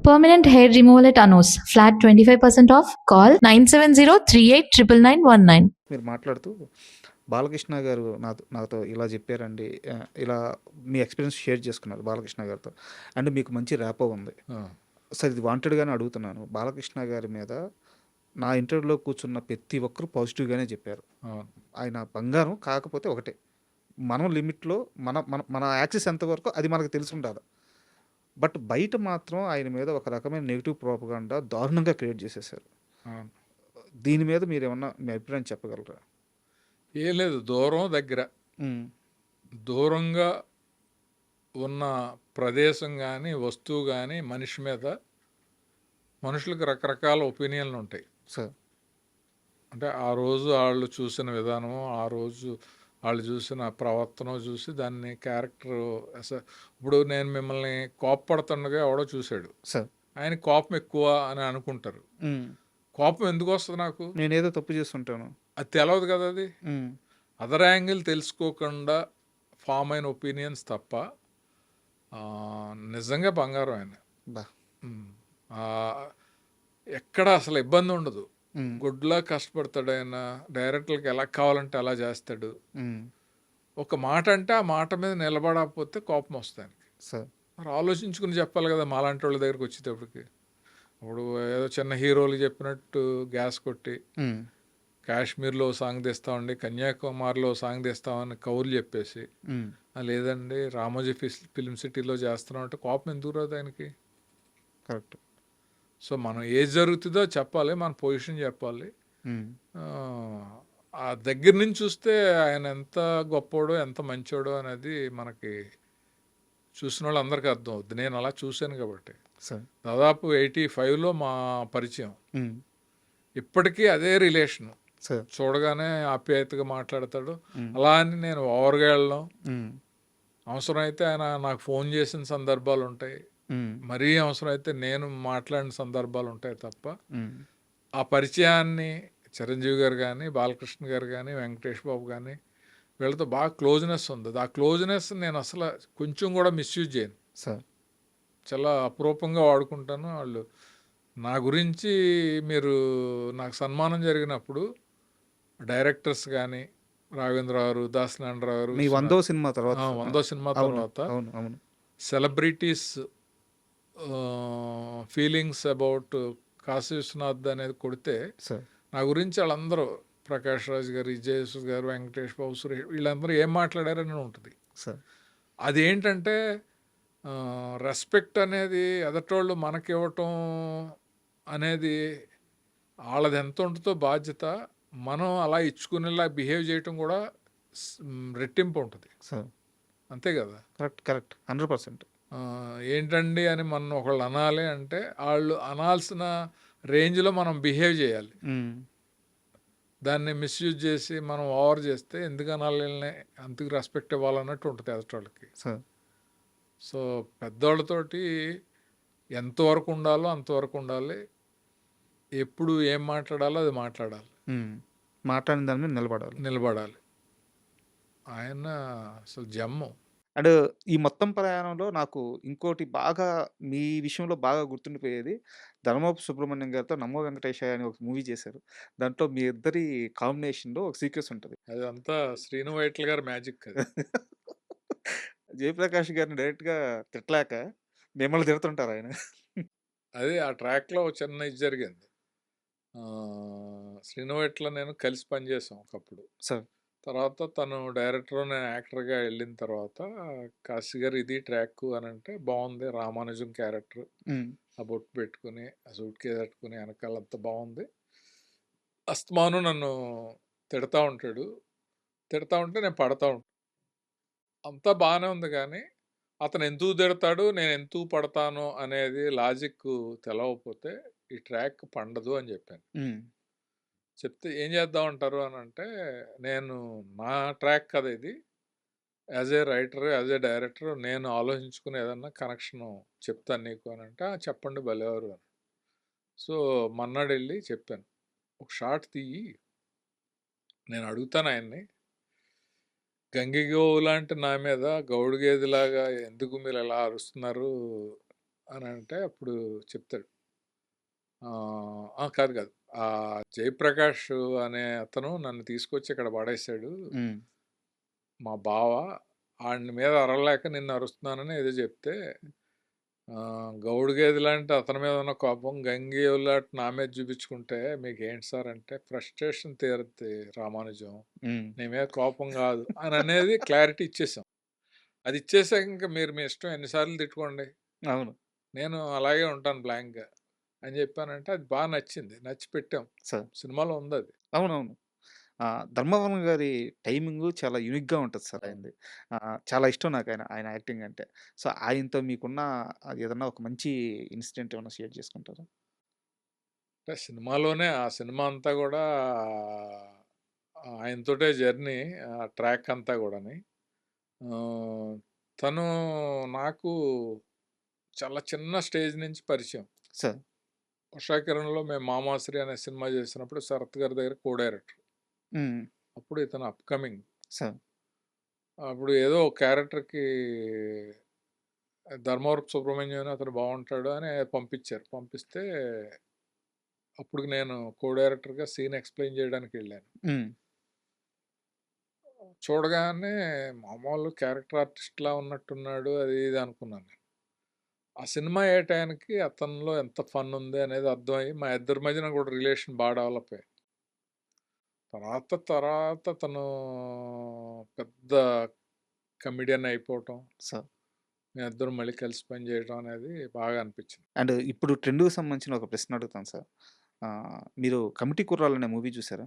Permanent hair removal at Anos. Flat 25% off. Call 970-389919. మీరు మాట్లాడుతూ బాలకృష్ణ గారు నాతో ఇలా చెప్పారండి, ఇలా మీ ఎక్స్పీరియన్స్ షేర్ చేసుకున్నారు బాలకృష్ణ గారితో. అండ్ మీకు మంచి ర్యాపో ఉంది. సరే, ఇది వాంటెడ్గానే అడుగుతున్నాను. బాలకృష్ణ గారి మీద నా ఇంటర్వ్యూలో కూర్చున్న ప్రతి ఒక్కరు పాజిటివ్గానే చెప్పారు. ఆయన బంగారం. కాకపోతే ఒకటే, మనం లిమిట్లో మన మన మన యాక్సెస్ ఎంతవరకు అది మనకు తెలిసి ఉండాలి. బట్ బయట మాత్రం ఆయన మీద ఒక రకమైన నెగిటివ్ ప్రోపగాండా దారుణంగా క్రియేట్ చేసేసారు. దీని మీద మీరు ఏమన్నా మీ అభిప్రాయం చెప్పగలరా? ఏం లేదు, దూరం దగ్గర దూరంగా ఉన్న ప్రదేశం కానీ వస్తువు కానీ మనిషి మీద మనుషులకు రకరకాల ఒపీనియన్లు ఉంటాయి సార్. అంటే ఆ రోజు వాళ్ళు చూసిన విధానము, ఆ రోజు వాళ్ళు చూసిన ప్రవర్తన చూసి దాన్ని క్యారెక్టర్. ఇప్పుడు నేను మిమ్మల్ని కోపపడుతుండగా ఎవడో చూశాడు సార్, ఆయన కోపం ఎక్కువ అని అనుకుంటారు. కోపం ఎందుకు వస్తుంది నాకు? నేనేదో తప్పు చేస్తుంటాను అది తెలవదు కదా. అది అదర్ యాంగిల్ తెలుసుకోకుండా ఫామ్ అయిన ఒపీనియన్స్ తప్ప నిజంగా బంగారం ఆయన. ఎక్కడ అసలు ఇబ్బంది ఉండదు. గుడ్లా కష్టపడతాడు ఆయన. డైరెక్టర్లకు ఎలా కావాలంటే అలా చేస్తాడు. ఒక మాట అంటే ఆ మాట మీద నిలబడకపోతే కోపం వస్తాయి సార్. మరి ఆలోచించుకుని చెప్పాలి కదా మాలాంటి వాళ్ళ దగ్గరికి వచ్చేటప్పటికి. ఇప్పుడు ఏదో చిన్న హీరోలు చెప్పినట్టు గ్యాస్ కొట్టి కాశ్మీర్లో సాంగ్ తీస్తామండి, కన్యాకుమారిలో సాంగ్ తీస్తామని కౌర్లు చెప్పేసి, లేదండి రామోజీ ఫిల్మ్ సిటీలో చేస్తున్నాం అంటే కోపం ఎందుకు రాదు ఆయనకి? కరెక్ట్. సో మనం ఏది జరుగుతుందో చెప్పాలి, మన పొజిషన్ చెప్పాలి. ఆ దగ్గర నుంచి చూస్తే ఆయన ఎంత గొప్పోడో ఎంత మంచోడో అనేది మనకి చూసిన వాళ్ళు అందరికీ అర్థం అవుద్ది. నేను అలా చూశాను కాబట్టి. దాదాపు 85లో మా పరిచయం. ఇప్పటికీ అదే రిలేషను. చూడగానే ఆప్యాయతగా మాట్లాడతాడు. అలా అని నేను ఓవర్గా వెళ్ళడం. అవసరమైతే ఆయన నాకు ఫోన్ చేసిన సందర్భాలు ఉంటాయి, మరీ అవసరమైతే నేను మాట్లాడిన సందర్భాలు ఉంటాయి తప్ప ఆ పరిచయాన్ని చిరంజీవి గారు కానీ, బాలకృష్ణ గారు కానీ, వెంకటేష్ బాబు కానీ వీళ్ళతో బాగా క్లోజ్నెస్ ఉంది. ఆ క్లోజ్నెస్ నేను అసలు కొంచెం కూడా మిస్యూజ్ చేయను సార్. చాలా అపురూపంగా వాడుకుంటాను. వాళ్ళు నా గురించి, మీరు నాకు సన్మానం జరిగినప్పుడు డైరెక్టర్స్ కానీ, రాఘవేంద్ర గారు, దాసనారాయణరావు గారు, 100వ సినిమా తర్వాత 100వ సినిమా తర్వాత celebrities feelings about Kashi Viswanath అనేది కొడితే నా గురించి వాళ్ళందరూ, ప్రకాష్ రాజ్ గారు, విజయ్ గారు, వెంకటేష్ బాబు, సురేష్, వీళ్ళందరూ ఏం మాట్లాడారని ఉంటుంది సార్. అదేంటంటే రెస్పెక్ట్ అనేది ఎదటోళ్ళు మనకి ఇవ్వటం అనేది వాళ్ళది ఎంత ఉంటుందో బాధ్యత, మనం అలా ఇచ్చుకునేలా బిహేవ్ చేయటం కూడా రెట్టింపు ఉంటుంది సార్. అంతే కదా? Correct, correct, 100%. ఏంటండి అని మనం ఒకళ్ళు అనాలి అంటే వాళ్ళు అనాల్సిన రేంజ్లో మనం బిహేవ్ చేయాలి. దాన్ని మిస్యూజ్ చేసి మనం ఓవర్ చేస్తే ఎందుకు అనాలి, అంతకు రెస్పెక్ట్ ఇవ్వాలన్నట్టు ఉంటుంది ఎదుటోళ్ళకి. సో పెద్దోళ్ళతోటి ఎంతవరకు ఉండాలో అంతవరకు ఉండాలి. ఎప్పుడు ఏం మాట్లాడాలో అది మాట్లాడాలి. మాట్లాడిన దాని మీద నిలబడాలి. ఆయన అసలు జమ్ము. అండ్ ఈ మొత్తం ప్రయాణంలో నాకు ఇంకోటి బాగా మీ విషయంలో బాగా గుర్తుండిపోయేది, ధర్మపు సుబ్రహ్మణ్యం గారితో నమో వెంకటేశయ్య అని ఒక మూవీ చేశారు. దాంట్లో మీ ఇద్దరి కాంబినేషన్లో ఒక సీక్వెన్స్ ఉంటుంది. అదంతా శ్రీను వైట్ల గారి మ్యాజిక్. జయప్రకాష్ గారిని డైరెక్ట్గా తిట్టలేక మిమ్మల్ని తిడుతుంటారు ఆయన. అదే ఆ ట్రాక్లో చిన్న ఇది జరిగింది. శ్రీను వైట్ల నేను కలిసి పనిచేసాం ఒకప్పుడు సార్. తర్వాత తను డైరెక్టర్, నేను యాక్టర్గా వెళ్ళిన తర్వాత కాశీ గారు ఇది ట్రాక్ అని అంటే బాగుంది, రామానుజం క్యారెక్టర్, ఆ బొట్టు పెట్టుకుని ఆ సూట్ కేసు పెట్టుకుని వెనకాలంతా బాగుంది. అస్తమాను నన్ను తిడతా ఉంటాడు, తిడతా ఉంటే నేను పడతా ఉంటాను. అంతా బాగానే ఉంది కానీ అతను ఎందుకు తిడతాడు, నేను ఎందుకు పడతాను అనేది లాజిక్ తెలవకపోతే ఈ ట్రాక్ పండదు అని చెప్పాను. చెప్తే ఏం చేద్దాం అంటారు అని అంటే, నేను నా ట్రాక్ కదా ఇది, as a writer, as a director నేను ఆలోచించుకుని ఏదన్నా కనెక్షను చెప్తాను నీకు అని అంటే, చెప్పండి భలేవారు అని. సో మన్నాడు వెళ్ళి చెప్పాను, ఒక షార్ట్ తీయి, నేను అడుగుతాను ఆయన్ని, గంగిగోవు లాంటి నా మీద గౌడు గేదిలాగా ఎందుకు మీరు ఎలా అరుస్తున్నారు అని అంటే అప్పుడు చెప్తాడు. కాదు కాదు. ఆ జయప్రకాష్ అనే అతను నన్ను తీసుకొచ్చి ఇక్కడ పడేశాడు. హ్మ్. మా బావ ఆడిని మీద అరవలేక నిన్ను అరుస్తున్నానని ఏదో చెప్తే గౌడు గేదె లాంటి అతని మీద ఉన్న కోపం గంగేయులాంటి నా మీద చూపించుకుంటే మీకు ఏంటి సార్ అంటే ఫ్రస్ట్రేషన్ తీరుద్ది రామానుజం, హ్మ్. నీ మీద కోపం కాదు అని అనేది క్లారిటీ ఇచ్చేసాం. అది ఇచ్చేసాక ఇంకా మీరు మీ ఇష్టం ఎన్నిసార్లు తిట్టుకోండి, అవును. నేను అలాగే ఉంటాను బ్లాంక్గా అని చెప్పానంటే అది బాగా నచ్చింది, నచ్చి పెట్టాం. సార్. సినిమాలో ఉంది అది. అవునవును. 'ధర్మవరమ' గారి టైమింగు చాలా యూనిక్‌గా ఉంటది సార్ ఆయనది. చాలా ఇష్టం నాకాయన, ఆయన యాక్టింగ్ అంటే. సో, ఆయనతో మీకున్న ఏదన్నా ఒక మంచి ఇన్సిడెంట్ ఏమన్నా షేర్ చేసుకుంటారా? అంటే సినిమాలోనే ఆ సినిమా అంతా కూడా ఆయనతోటే జర్నీ, ఆ ట్రాక్ అంతా కూడాని. ఆహ్, తను నాకు చాలా చిన్న స్టేజ్ నుంచి పరిచయం. సార్. 'ఉషా కిరణ్‌లో' మేము 'మామాశ్రీ' అనే సినిమా చేసినప్పుడు శరత్ గారి దగ్గర కో డైరెక్టర్. హ్మ్. అప్పుడు ఇతను అప్‌కమింగ్. సార్. అప్పుడు ఏదో ఒక క్యారెక్టర్‌కి 'ధర్మవరపు సుబ్రహ్మణ్యం' అని అతను బాగుంటాడు అని పంపించారు. పంపిస్తే అప్పుడు నేను కో డైరెక్టర్‌గా సీన్ ఎక్స్‌ప్లెయిన్ చేయడానికి వెళ్ళాను. హ్మ్. చూడగానే మామూలు క్యారెక్టర్ ఆర్టిస్ట్‌లా ఉన్నట్టున్నాడు అది ఇది అనుకున్నాను నేను. ఆ సినిమా అయ్యే టయానికి అతనిలో ఎంత ఫన్ ఉంది అనేది అర్థమయ్యి మా ఇద్దరి మధ్యన కూడా రిలేషన్ బాగా డెవలప్ అయ్యింది. తర్వాత తను పెద్ద కమెడియన్ అయిపోవటం, సార్. మేమిద్దరం మళ్ళీ కలిసి పని చేయడం అనేది బాగా అనిపించింది. అండ్ ఇప్పుడు ట్రెండ్‌కి సంబంధించిన ఒక ప్రశ్న అడుగుతాను సార్. మీరు 'కమిటీ కుర్రాళ్ళు' అనే మూవీ చూసారా?